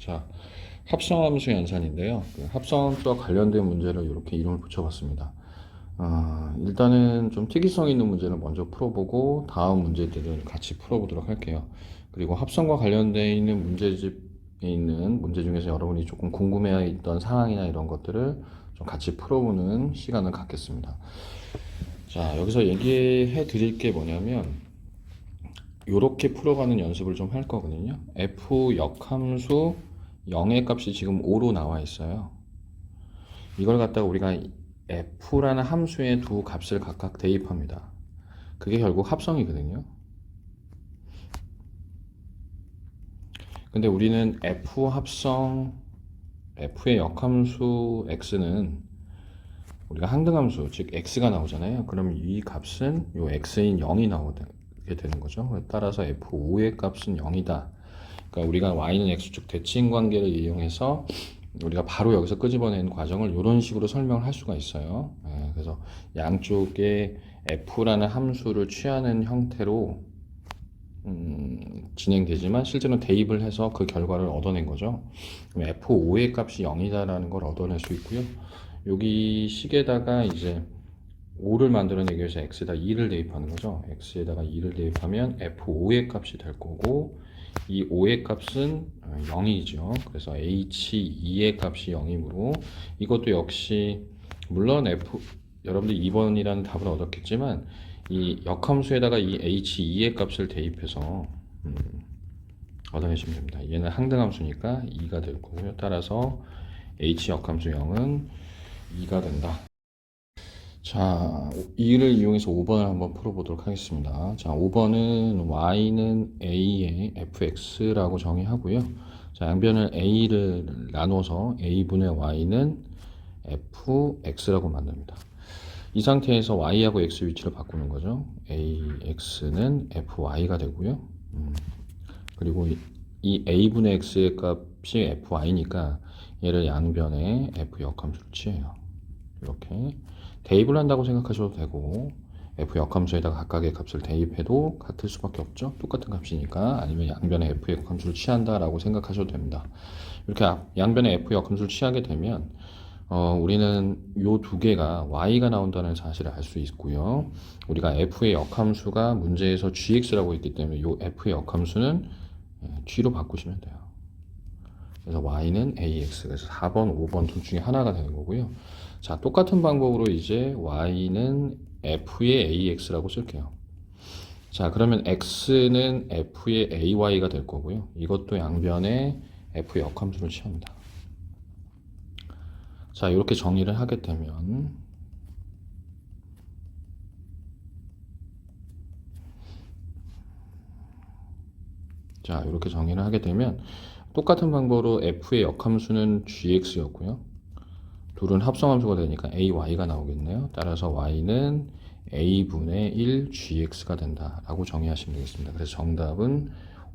자, 합성함수 연산인데요. 그 합성함수와 관련된 문제를 이렇게 이름을 붙여봤습니다. 일단은 좀 특이성 있는 문제를 먼저 풀어보고 다음 문제들을 같이 풀어보도록 할게요. 그리고 합성과 관련되어 있는 문제집에 있는 문제 중에서 여러분이 조금 궁금해했던 사항이나 이런 것들을 좀 같이 풀어보는 시간을 갖겠습니다. 자, 여기서 얘기해 드릴 게 뭐냐면 요렇게 풀어가는 연습을 좀 할 거거든요. f 역함수 0의 값이 지금 5로 나와 있어요. 이걸 갖다가 우리가 f라는 함수의 두 값을 각각 대입합니다. 그게 결국 합성이거든요. 근데 우리는 f 합성 f의 역함수 x는 우리가 항등함수 즉 x가 나오잖아요. 그럼 이 값은 요 x인 0이 나오게 되는 거죠. 따라서 f5의 값은 0이다. 그러니까 우리가 y는 x축 대칭 관계를 이용해서 우리가 바로 여기서 끄집어낸 과정을 이런 식으로 설명을 할 수가 있어요. 그래서 양쪽에 f라는 함수를 취하는 형태로 진행되지만 실제로는 대입을 해서 그 결과를 얻어낸 거죠. 그럼 f5의 값이 0이다라는 걸 얻어낼 수 있고요. 여기 식에다가 이제 5를 만들어내기 위해서 x에다 2를 대입하는 거죠. x에다가 2를 대입하면 f5의 값이 될 거고 이 5의 값은 0이죠. 그래서 h2의 값이 0이므로 이것도 역시 물론 여러분들 2번이라는 답을 얻었겠지만 이 역함수에다가 이 h2의 값을 대입해서 얻어내시면 됩니다. 얘는 항등함수니까 2가 될 거고요. 따라서 h 역함수 0은 2가 된다. 자, 이를 이용해서 5번을 한번 풀어보도록 하겠습니다. 자, 5번은 y는 a의 fx라고 정의하고요. 자, 양변을 a를 나눠서 a분의 y는 fx라고 만듭니다. 이 상태에서 y하고 x 위치를 바꾸는 거죠. ax는 fy가 되고요. 그리고 이 a분의 x의 값이 fy니까 얘를 양변에 f 역함수로 취해요. 이렇게 대입을 한다고 생각하셔도 되고 f 역함수에다가 각각의 값을 대입해도 같을 수밖에 없죠. 똑같은 값이니까. 아니면 양변에 f 역함수를 취한다라고 생각하셔도 됩니다. 이렇게 양변에 f 역함수를 취하게 되면 우리는 요 두 개가 y가 나온다는 사실을 알 수 있고요. 우리가 f의 역함수가 문제에서 gx라고 했기 때문에 요 f의 역함수는 g로 바꾸시면 돼요. 그래서 y는 ax, 그래서 4번, 5번 둘 중에 하나가 되는 거고요. 자, 똑같은 방법으로 이제 y는 f의 ax라고 쓸게요. 자, 그러면 x는 f의 ay가 될 거고요. 이것도 양변에 f 역함수를 취합니다. 자, 이렇게 정리를 하게 되면 자, 이렇게 정리를 하게 되면 똑같은 방법으로 f의 역함수는 gx였고요. 둘은 합성함수가 되니까 ay가 나오겠네요. 따라서 y는 a분의 1 gx가 된다라고 정의하시면 되겠습니다. 그래서 정답은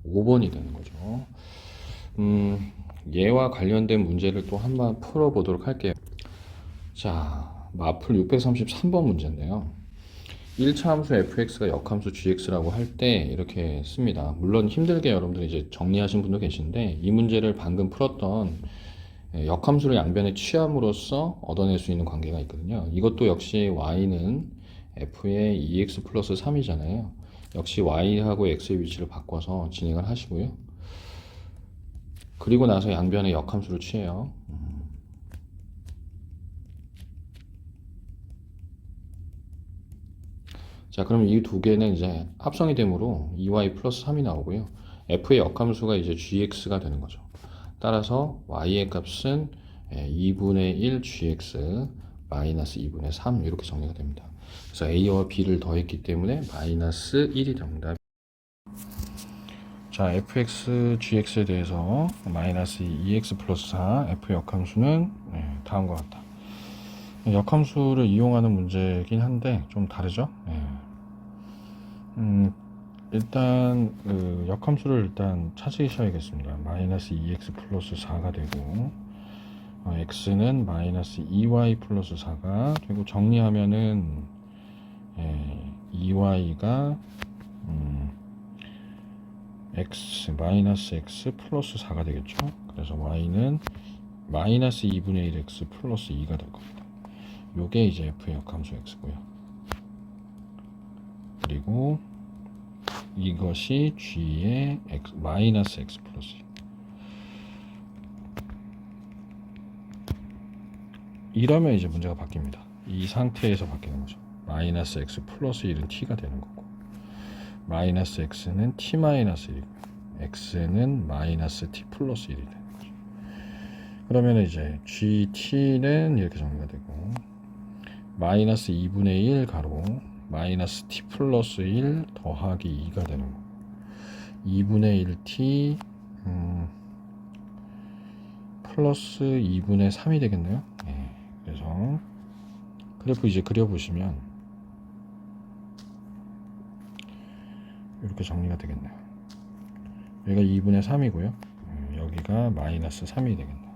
5번이 되는 거죠. 얘와 관련된 문제를 또 한번 풀어보도록 할게요. 자, 마플 633번 문제인데요. 1차 함수 fx가 역함수 gx라고 할 때 이렇게 씁니다. 물론 힘들게 여러분들이 이제 정리하신 분도 계신데 이 문제를 방금 풀었던 역함수를 양변에 취함으로써 얻어낼 수 있는 관계가 있거든요. 이것도 역시 y는 f의 2x 플러스 3이잖아요. 역시 y하고 x의 위치를 바꿔서 진행을 하시고요. 그리고 나서 양변에 역함수를 취해요. 자, 그럼 이 두 개는 이제 합성이 되므로 2y 플러스 3이 나오고요. f의 역함수가 이제 gx가 되는 거죠. 따라서 y의 값은 2분의 1 gx 마이너스 2분의 3 이렇게 정리가 됩니다. 그래서 a와 b를 더했기 때문에 마이너스 1이 됩니다. 자, fx, gx에 대해서 마이너스 2x 플러스 4 f 역함수는 다음과 같다. 역함수를 이용하는 문제긴 한데 좀 다르죠. 일단 그 역함수를 일단 찾으셔야겠습니다. 마이너스 2x 플러스 4가 되고 x는 마이너스 2y 플러스 4가 되고 정리하면은 2y가 x 마이너스 x 플러스 4가 되겠죠. 그래서 y는 마이너스 2분의 1 x 플러스 2가 될 겁니다. 요게 이제 f의 역함수 x고요. 그리고 이것이 g의 x, 마이너스 x 플러스 2. 이러면 이제 문제가 바뀝니다. 이 상태에서 바뀌는 거죠. 마이너스 x 플러스 1은 t가 되는 거고, 마이너스 x는 t 마이너스 1이고요. x는 마이너스 t 플러스 1이 되는 거죠. 그러면 이제 gt는 이렇게 정리가 되고, 마이너스 2분의 1 가로 마이너스 t 플러스 1 더하기 2가 되는 거고, 2분의 1t 플러스 2분의 3이 되겠네요. 그래서 그래프 이제 그려보시면 이렇게 정리가 되겠네요. 여기가 2분의 3이고요. 여기가 마이너스 3이 되겠네요.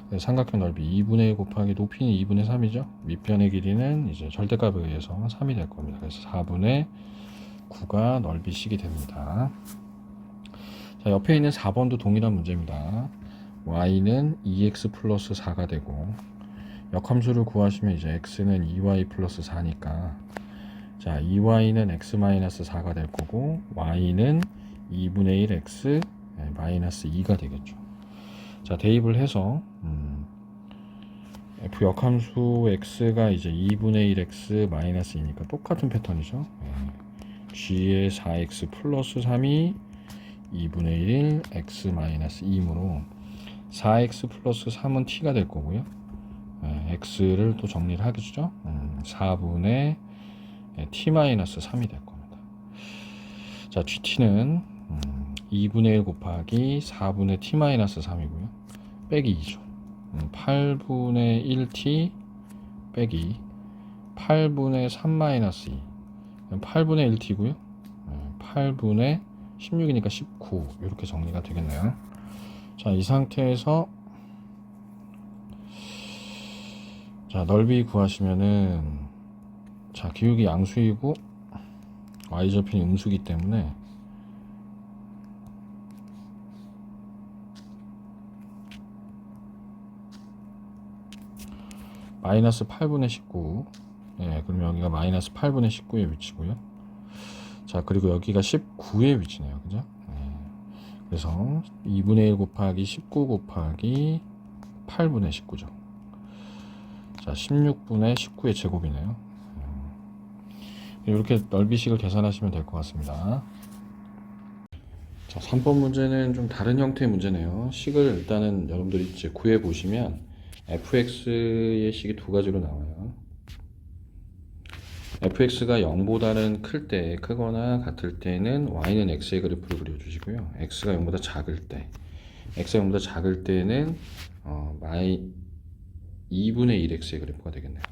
그래서 삼각형 넓이 2분의 1 곱하기 높이는 2분의 3이죠. 밑변의 길이는 이제 절대값에 의해서 3이 될 겁니다. 그래서 4분의 9가 넓이식이 됩니다. 자, 옆에 있는 4번도 동일한 문제입니다. y는 2x 플러스 4가 되고, 역함수를 구하시면 이제 x는 2y 플러스 4니까, 자, 2y는 x 마이너스 4가 될 거고, y는 2분의 1 x 마이너스 2가 되겠죠. 자, 대입을 해서 f 역함수 x가 이제 2분의 1 x 마이너스 2니까 똑같은 패턴이죠. g의 4x 플러스 3이 2분의 1 x 마이너스 2이므로 4x 플러스 3은 t가 될 거고요. x를 또 정리를 하겠죠. 4분의 t 마이너스 3이 될 겁니다. 자, gt는 2분의 1 곱하기 4분의 t 마이너스 3이고요. 빼기 2죠. 8분의 1t 빼기 8분의 3 마이너스 2. 8분의 1t고요. 8분의 16이니까 19. 이렇게 정리가 되겠네요. 자, 이 상태에서 자, 넓이 구하시면은, 자, 기울기 양수이고 y절편이 음수기 때문에 마이너스 8분의 19. 그럼 여기가 마이너스 8분의 19의 위치고요. 자, 그리고 여기가 19의 위치네요. 그죠? 그래서 2분의 1 곱하기 19 곱하기 8분의 19죠. 자, 16분의 19의 제곱이네요. 이렇게 넓이식을 계산하시면 될 것 같습니다. 자, 3번 문제는 좀 다른 형태의 문제네요. 식을 일단은 여러분들이 이제 구해 보시면 fx의 식이 두 가지로 나와요. fx가 0보다는 클 때, 크거나 같을 때는 y는 x의 그래프를 그려주시고요. x가 0보다 작을 때, x가 0보다 작을 때는 2분의 1x의 그래프가 되겠네요.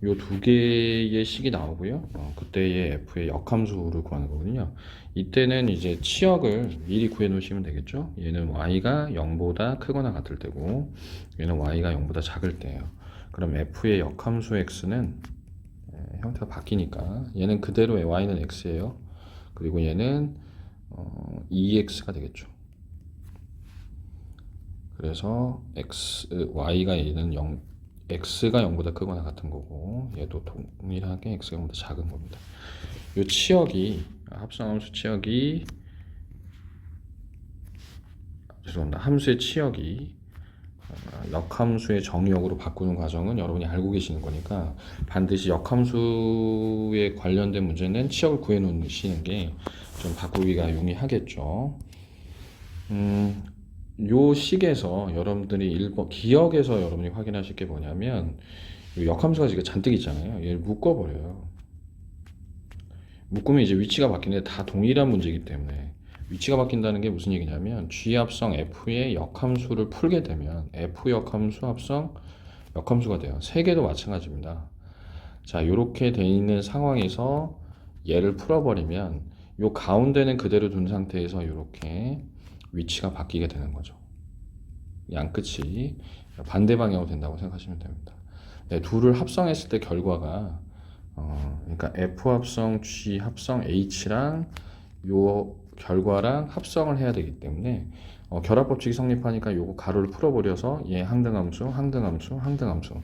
요 두 개의 식이 나오고요. 그때의 f의 역함수를 구하는 거거든요. 이때는 이제 치역을 미리 구해 놓으시면 되겠죠. 얘는 y가 0보다 크거나 같을 때고, 얘는 y가 0보다 작을 때예요. 그럼 f의 역함수 x는 형태가 바뀌니까 얘는 그대로의 y는 x예요. 그리고 얘는 2x가 되겠죠. 그래서 y가 얘는 0, x가 0보다 크거나 같은 거고, 얘도 동일하게 x가 0보다 작은 겁니다. 이 치역이, 합성함수 치역이, 죄송합니다. 함수의 치역이 역함수의 정역으로 바꾸는 과정은 여러분이 알고 계시는 거니까, 반드시 역함수에 관련된 문제는 치역을 구해 놓으시는 게 좀 바꾸기가 용이하겠죠. 요 식에서 여러분들이 1번 기억에서 여러분이 확인하실 게 뭐냐면, 역함수가 지금 잔뜩 있잖아요. 얘를 묶어버려요. 묶으면 이제 위치가 바뀌는데 다 동일한 문제이기 때문에, 위치가 바뀐다는 게 무슨 얘기냐면, g 합성 f의 역함수를 풀게 되면 f 역함수 합성 역함수가 돼요. 세 개도 마찬가지입니다. 자, 이렇게 돼 있는 상황에서 얘를 풀어버리면 요 가운데는 그대로 둔 상태에서 이렇게 위치가 바뀌게 되는 거죠. 양끝이 반대 방향으로 된다고 생각하시면 됩니다. 네, 둘을 합성했을 때 결과가 그러니까 f 합성 g 합성 h랑 요 결과랑 합성을 해야 되기 때문에 결합 법칙이 성립하니까 요거 가로를 풀어버려서 얘 항등함수, 항등함수, 항등함수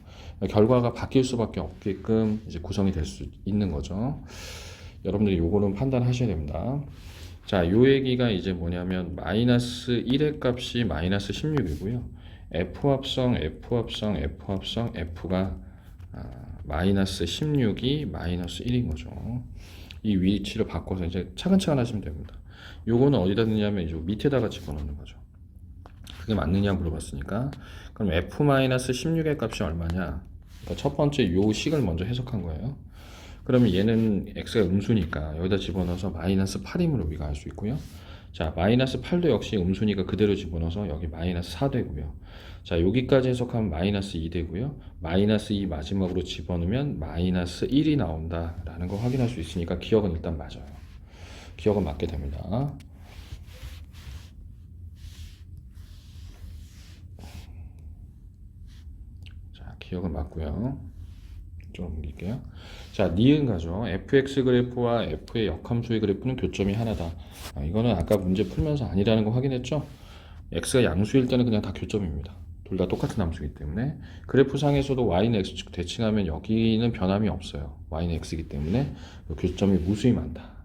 결과가 바뀔 수밖에 없게끔 이제 구성이 될 수 있는 거죠. 여러분들이 요거는 판단하셔야 됩니다. 자, 요 얘기가 이제 뭐냐면 마이너스 1의 값이 마이너스 16이고요. F 합성, F 합성, F 합성, F가 마이너스 16이 마이너스 1인 거죠. 이 위치를 바꿔서 이제 차근차근 하시면 됩니다. 요거는 어디다 넣냐면 이제 밑에다가 집어넣는 거죠. 그게 맞느냐 물어봤으니까. 그럼 F-16의 값이 얼마냐? 그러니까 첫 번째 요 식을 먼저 해석한 거예요. 그러면 얘는 x가 음수니까 여기다 집어넣어서 마이너스 8임으로 우리가 알 수 있고요. 자, 마이너스 8도 역시 음수니까 그대로 집어넣어서 여기 마이너스 4 되고요. 자, 여기까지 해석하면 마이너스 2 되고요. 마이너스 2 마지막으로 집어넣으면 마이너스 1이 나온다라는 거 확인할 수 있으니까 기억은 일단 맞아요. 기억은 맞게 됩니다. 자, 기억은 맞고요. 좀 옮길게요. 자, 니은 가죠. fx 그래프와 f의 역함수의 그래프는 교점이 하나다. 이거는 아까 문제 풀면서 아니라는 거 확인했죠? x가 양수일 때는 그냥 다 교점입니다. 둘 다 똑같은 함수이기 때문에 그래프 상에서도 y는 x축 대칭하면 여기는 변함이 없어요. y는 x이기 때문에 교점이 무수히 많다.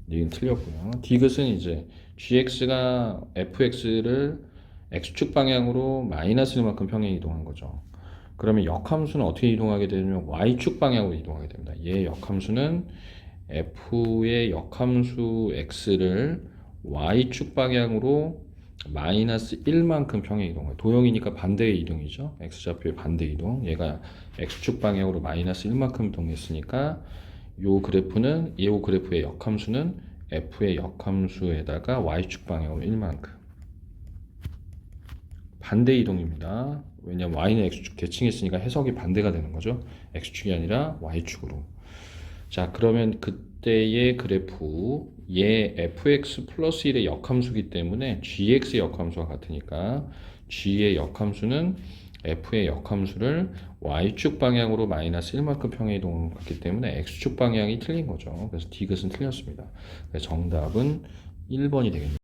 니은 틀렸고요. 디귿은 이제 gx가 fx를 x축 방향으로 마이너스 1만큼 평행 이동한 거죠. 그러면 역함수는 어떻게 이동하게 되냐면 y축 방향으로 이동하게 됩니다. 얘 역함수는 f의 역함수 x를 y축 방향으로 마이너스 1만큼 평행 이동해요. 도형이니까 반대의 이동이죠. x좌표의 반대 이동. 얘가 x축 방향으로 마이너스 1만큼 이동했으니까 요 그래프는 요 그래프의 역함수는 f의 역함수에다가 y축 방향으로 1만큼 반대 이동입니다. 왜냐하면 y는 x축 대칭했으니까 해석이 반대가 되는 거죠. x축이 아니라 y축으로. 자, 그러면 그때의 그래프 얘 fx 플러스 1의 역함수기 때문에 gx의 역함수와 같으니까 g의 역함수는 f의 역함수를 y축 방향으로 마이너스 1만큼 평행 이동했기 때문에 x축 방향이 틀린 거죠. 그래서 디귿은 틀렸습니다. 그래서 정답은 1번이 되겠네요.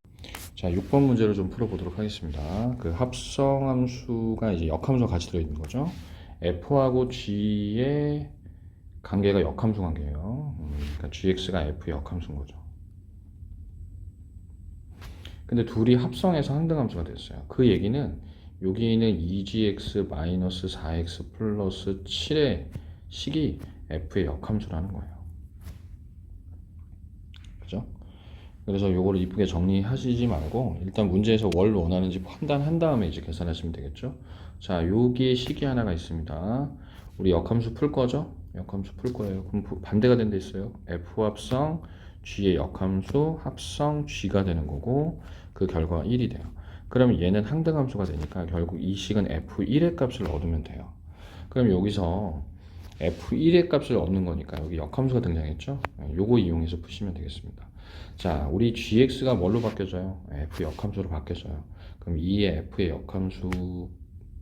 자, 6번 문제를 좀 풀어보도록 하겠습니다. 그 합성함수가 이제 역함수가 같이 들어있는 거죠. f하고 g의 관계가 역함수 관계예요. 그러니까 gx가 f 역함수인 거죠. 근데 둘이 합성해서 항등함수가 됐어요. 그 얘기는 여기는 2gx-4x 플러스 7의 식이 f의 역함수라는 거예요. 그죠? 그래서 요거를 이쁘게 정리하시지 말고 일단 문제에서 뭘 원하는지 판단한 다음에 이제 계산하시면 되겠죠. 자, 여기에 식이 하나가 있습니다. 우리 역함수 풀 거죠? 역함수 풀 거예요. 그럼 반대가 된 데 있어요. f 합성 g의 역함수 합성 g가 되는 거고 그 결과가 1이 돼요. 그러면 얘는 항등함수가 되니까 결국 이 식은 f1의 값을 얻으면 돼요. 그럼 여기서 f1의 값을 얻는 거니까 여기 역함수가 등장했죠? 요거 이용해서 푸시면 되겠습니다. 자, 우리 gx가 뭘로 바뀌어져요? f 역함수로 바뀌어져요. 그럼 2의 f의 역함수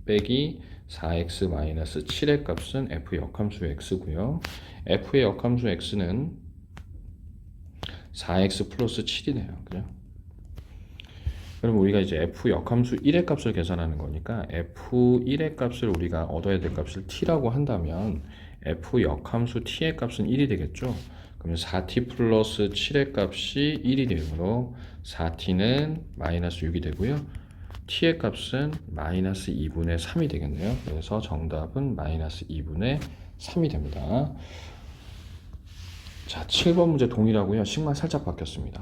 빼기 4x-7의 값은 f 역함수 x고요. f의 역함수 x는 4x 플러스 7이네요. 그죠? 그럼 우리가 이제 f 역함수 1의 값을 계산하는 거니까 f1의 값을 우리가 얻어야 될 값을 t라고 한다면 f 역함수 t의 값은 1이 되겠죠. 그러면 4t 플러스 7의 값이 1이 되므로 4t는 마이너스 6이 되고요. t의 값은 마이너스 2분의 3이 되겠네요. 그래서 정답은 마이너스 2분의 3이 됩니다. 자, 7번 문제 동일하고요. 식만 살짝 바뀌었습니다.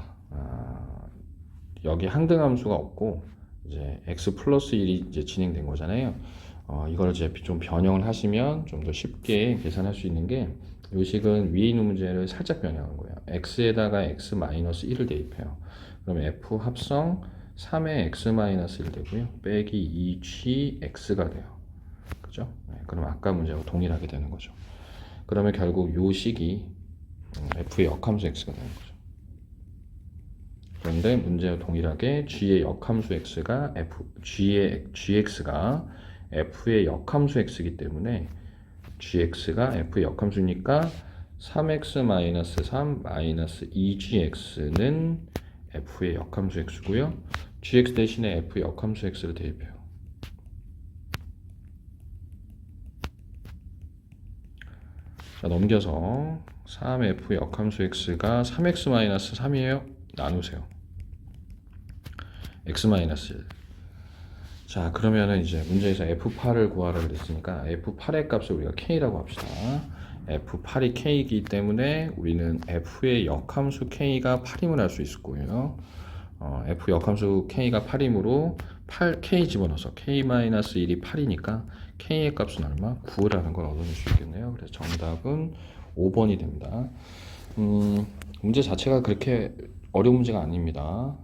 여기 항등함수가 없고 이제 x 플러스 1이 이제 진행된 거잖아요. 이걸 이제 좀 변형을 하시면 좀 더 쉽게 계산할 수 있는 게 이 식은 위에 있는 문제를 살짝 변형한 거예요. x에다가 x 마이너스 1을 대입해요. 그러면 f 합성 3의 x 마이너스 1 되고요. 빼기 2gx가 돼요. 그죠? 네, 그럼 아까 문제하고 동일하게 되는 거죠. 그러면 결국 이 식이 f의 역함수 x가 되는 거죠. 그런데 문제와 동일하게 g의 역함수 x가 gx가 f의 역함수 x이기 때문에 gx가 f의 역함수니까 3x-3 마이너스 2gx는 f의 역함수 x고요. gx 대신에 f의 역함수 x를 대입해요. 자, 넘겨서 3f 역함수 x가 3x-3이에요. 나누세요. x-1. 자, 그러면은 이제 문제에서 f8을 구하라 그랬으니까 f8의 값을 우리가 k라고 합시다. f8이 k이기 때문에 우리는 f의 역함수 k가 8임을 알 수 있을 거예요. f 역함수 k가 8이므로 8k 집어넣어서 k-1이 8이니까 k의 값은 얼마? 9라는 걸 얻어낼 수 있겠네요. 그래서 정답은 5번이 됩니다. 문제 자체가 그렇게 어려운 문제가 아닙니다.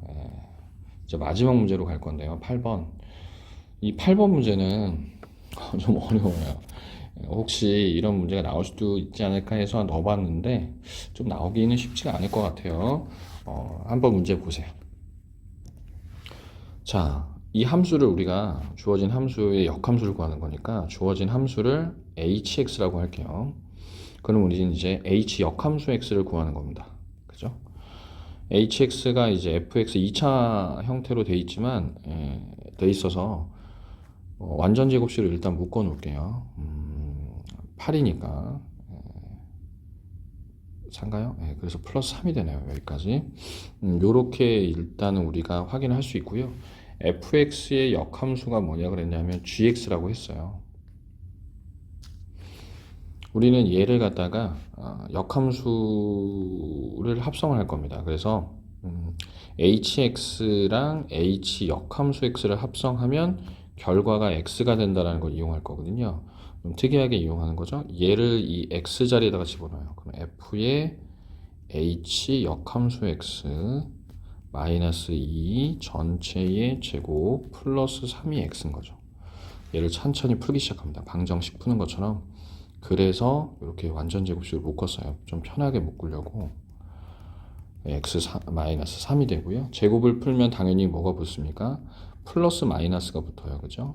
이제 마지막 문제로 갈 건데요. 8번. 이 8번 문제는 좀 어려워요. 혹시 이런 문제가 나올 수도 있지 않을까 해서 넣어봤는데 좀 나오기는 쉽지가 않을 것 같아요. 한번 문제 보세요. 자, 이 함수를 우리가 주어진 함수의 역함수를 구하는 거니까 주어진 함수를 hx라고 할게요. 그럼 우리는 이제 h 역함수 x를 구하는 겁니다. 그죠? hx가 이제 fx 2차 형태로 돼 있지만 돼 있어서 완전 제곱식을 일단 묶어 놓을게요. 8이니까 산가요? 그래서 플러스 3이 되네요. 여기까지. 요렇게 일단은 우리가 확인을 할 수 있고요. fx의 역함수가 뭐냐 그랬냐면 gx라고 했어요. 우리는 얘를 갖다가 역함수를 합성을 할 겁니다. 그래서 hx랑 h 역함수 x를 합성하면 결과가 x가 된다는 걸 이용할 거거든요. 좀 특이하게 이용하는 거죠. 얘를 이 x 자리에다가 집어넣어요. 그럼 f의 h 역함수 x 마이너스 2 전체의 제곱 플러스 3이 x인 거죠. 얘를 천천히 풀기 시작합니다. 방정식 푸는 것처럼. 그래서 이렇게 완전 제곱식을 묶었어요. 좀 편하게 묶으려고. x 마이너스 3이 되고요. 제곱을 풀면 당연히 뭐가 붙습니까? 플러스 마이너스가 붙어요. 그죠?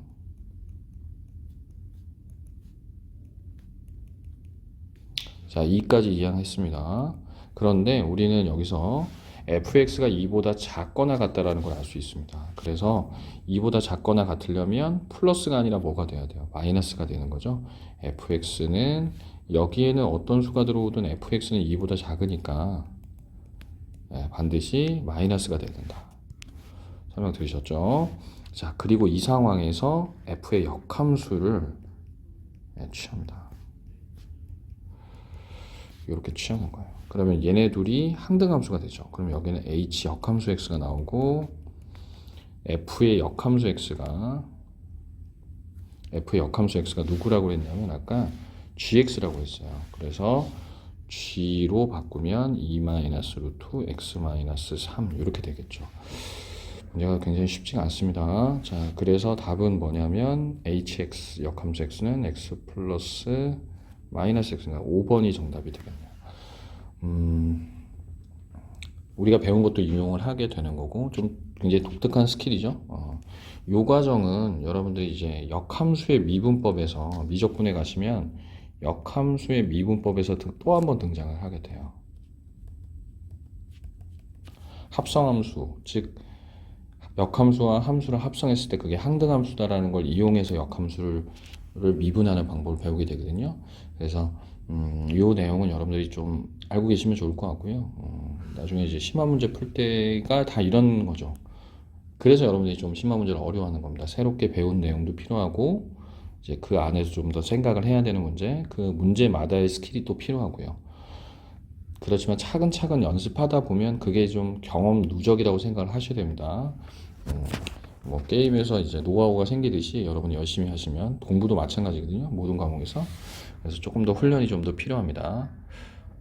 자, 2까지 이해했습니다. 그런데 우리는 여기서 fx가 2보다 작거나 같다라는 걸 알 수 있습니다. 그래서 2보다 작거나 같으려면 플러스가 아니라 뭐가 돼야 돼요? 마이너스가 되는 거죠. fx는 여기에는 어떤 수가 들어오든 fx는 2보다 작으니까 반드시 마이너스가 돼야 된다. 설명 들으셨죠? 자, 그리고 이 상황에서 f의 역함수를 취합니다. 이렇게 취하는 거예요. 그러면 얘네 둘이 항등함수가 되죠. 그럼 여기는 h 역함수 x가 나오고 f의 역함수 x가 누구라고 했냐면 아까 gx라고 했어요. 그래서 g로 바꾸면 2-루트 x-3 이렇게 되겠죠. 문제가 굉장히 쉽지가 않습니다. 자, 그래서 답은 뭐냐면 hx 역함수 x는 x 플러스 마이너스 x가 5번이 정답이 되겠네요. 우리가 배운 것도 이용을 하게 되는 거고 좀 굉장히 독특한 스킬이죠. 이 과정은 여러분들이 이제 역함수의 미분법에서 미적분에 가시면 역함수의 미분법에서 또 한 번 등장을 하게 돼요. 합성함수, 즉 역함수와 함수를 합성했을 때 그게 항등함수다라는 걸 이용해서 역함수를 미분하는 방법을 배우게 되거든요. 그래서 이 내용은 여러분들이 좀 알고 계시면 좋을 것 같고요. 나중에 이제 심화 문제 풀 때가 다 이런 거죠. 그래서 여러분들이 좀 심화 문제를 어려워하는 겁니다. 새롭게 배운 내용도 필요하고 이제 그 안에서 좀 더 생각을 해야 되는 문제, 그 문제마다의 스킬이 또 필요하고요. 그렇지만 차근차근 연습하다 보면 그게 좀 경험 누적이라고 생각을 하셔야 됩니다. 뭐 게임에서 이제 노하우가 생기듯이 여러분이 열심히 하시면 공부도 마찬가지거든요. 모든 과목에서. 그래서 조금 더 훈련이 좀 더 필요합니다.